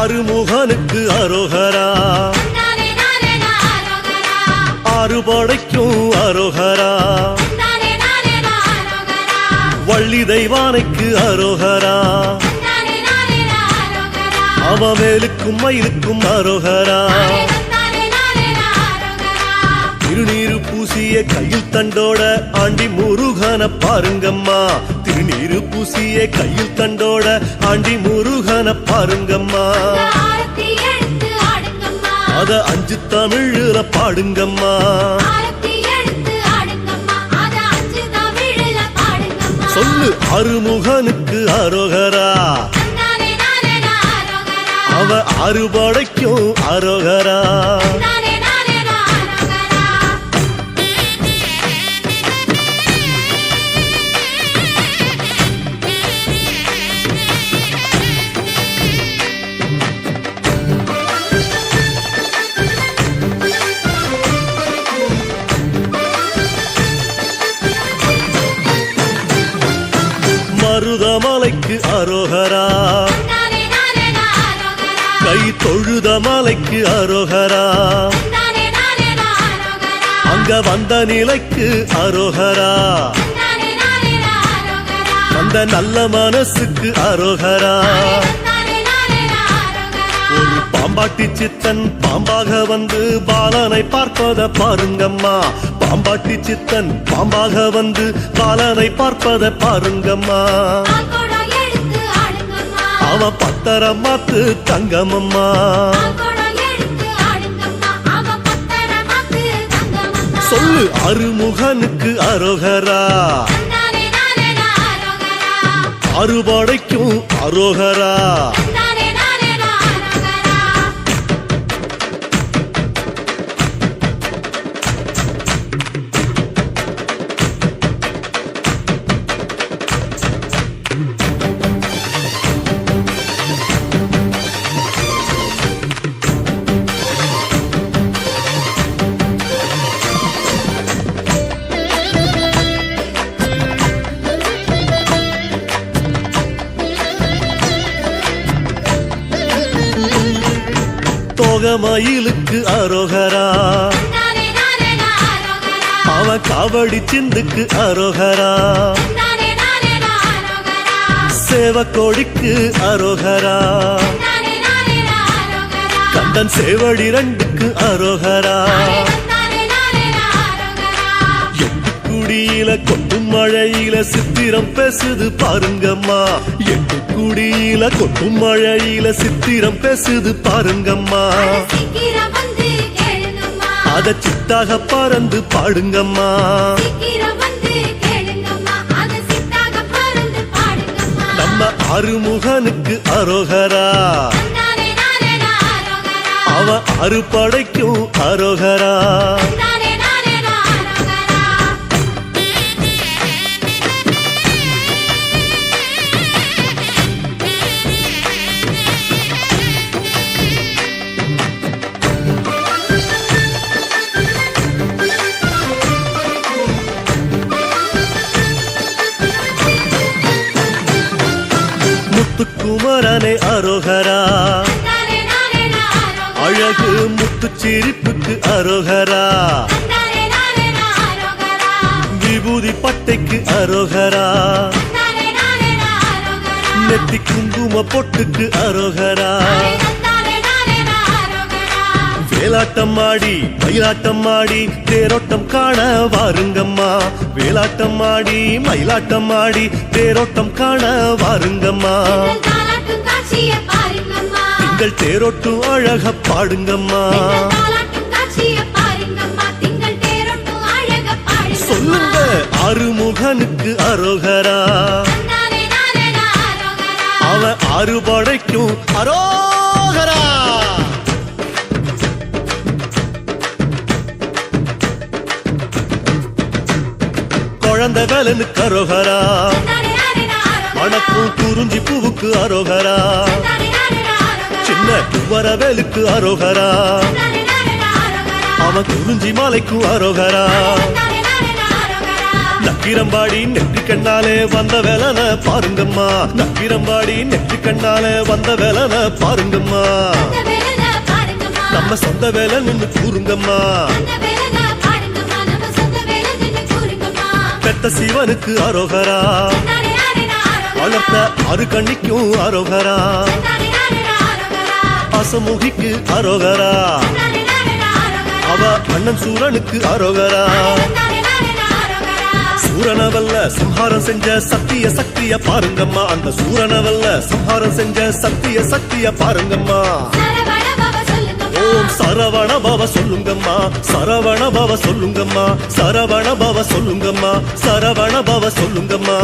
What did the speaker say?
ஆறுமுகனுக்கு அரோகரா, ஆறுபடைக்கும் அரோகரா, வள்ளி தெய்வானைக்கு அரோகரா, அவமேலுக்கும் மயிலுக்கும் அரோகரா, திருநீரு பூசிய கையில் தண்டோட ஆண்டி முருகன பாருங்கம்மா, திருநீரு பூசிய கையில் தண்டோட ஆண்டி முருகன பாருங்கம்மா, அத 5 தமிழ்ல பாடுங்கம்மா, சொல்லு அறுமுகனுக்கு அரோகரா, அவ அறுபடைக்கும் அரோகரா. மருதமலைக்கு அரோகரா, கை தொழுத மலைக்கு அரோகரா, அங்க வந்த நிலைக்கு அரோகரா, அந்த நல்ல மனசுக்கு அரோகரா. ஒரு பாம்பாட்டி சித்தன் பாம்பாக வந்து பாலனை பார்ப்பத பாருங்கம்மா, பாம்பாட்டி சித்தன் பாம்பாக வந்து பாலனை பார்ப்பத பாருங்கம்மா, அவன் பத்தரமாத்து தங்கமம்மா, சொல்லு அறுமுகனுக்கு அரோகரா, அறுபடைக்கும் அரோகரா. மயிலுக்கு அரோகரா, அவ காவடி சிந்துக்கு அரோகரா, சேவக்கோடிக்கு அரோகரா, கந்தன் சேவடி 2க்கு அரோகரா, எட்டுக்குடியில கொட்டும் மழையில சித்திரம் பேசுது பாருங்கம்மா, எட்டுக்குடியில கொட்டும் மழையில சித்திரம் பேசுது பாருங்கம்மா, அத சித்தாக பறந்து பாடுங்கம்மா, நம்ம அறுமுகனுக்கு அரோகரா, அவ அறுபடைக்கும் அரோகரா. குமரனே அரோகரா, அழகு முத்து சிரிப்புக்கு அரோகரா, விபூதி பட்டைக்கு அரோகரா, நெத்தி குங்கும பொட்டுக்கு அரோகரா, வேலாட்டம் ஆடி மயிலாட்டம் ஆடி தேரோட்டம் காண வாருங்கம்மா, வேலாட்டம் ஆடி மயிலாட்டம் ஆடி தேரோட்டம் காண வாருங்கம்மா, திங்கள் தேரோட்டும் அழக பாடுங்கம்மா, சொல்லுங்க அறுமுகனுக்கு அரோகரா, அவ அறுபடைக்கும் அரோகரா. குழந்தை வேலனுக்கு அரோகரா, மணக்கும் குறிஞ்சி பூவுக்கு அரோகரா, சின்ன குமரவேலுக்கு அரோகரா, அவன் குறிஞ்சி மாலைக்கு அரோகரா, நக்கிரம்பாடி நெற்றி கண்ணாலே வந்த வேலன பாருங்கம்மா நக்கிரம்பாடி நெற்றி கண்ணாலே வந்த வேலன பாருங்கம்மா நம்ம சொந்த வேலை நின்னு கூறுங்கம்மா பெத்த சிவனுக்கு அரோகரா வளர்த்த அரு கண்ணிக்கும் அரோகரா அசமுகிக்கு அரோகரா அவ அண்ணன் சூரனுக்கு அரோகரா சூரனவல்ல சம்ஹாரம் செஞ்ச சத்திய சக்திய பாருங்கம்மா அந்த சூரனவல்ல சம்ஹாரம் செஞ்ச சத்திய சக்திய பாருங்கம்மா ஓம் சரவண பவ சொல்லுங்கம்மா சரவண பவ சொல்லுங்கம்மா சரவண பவ சொல்லுங்கம்மா சரவண பவ சொல்லுங்கம்மா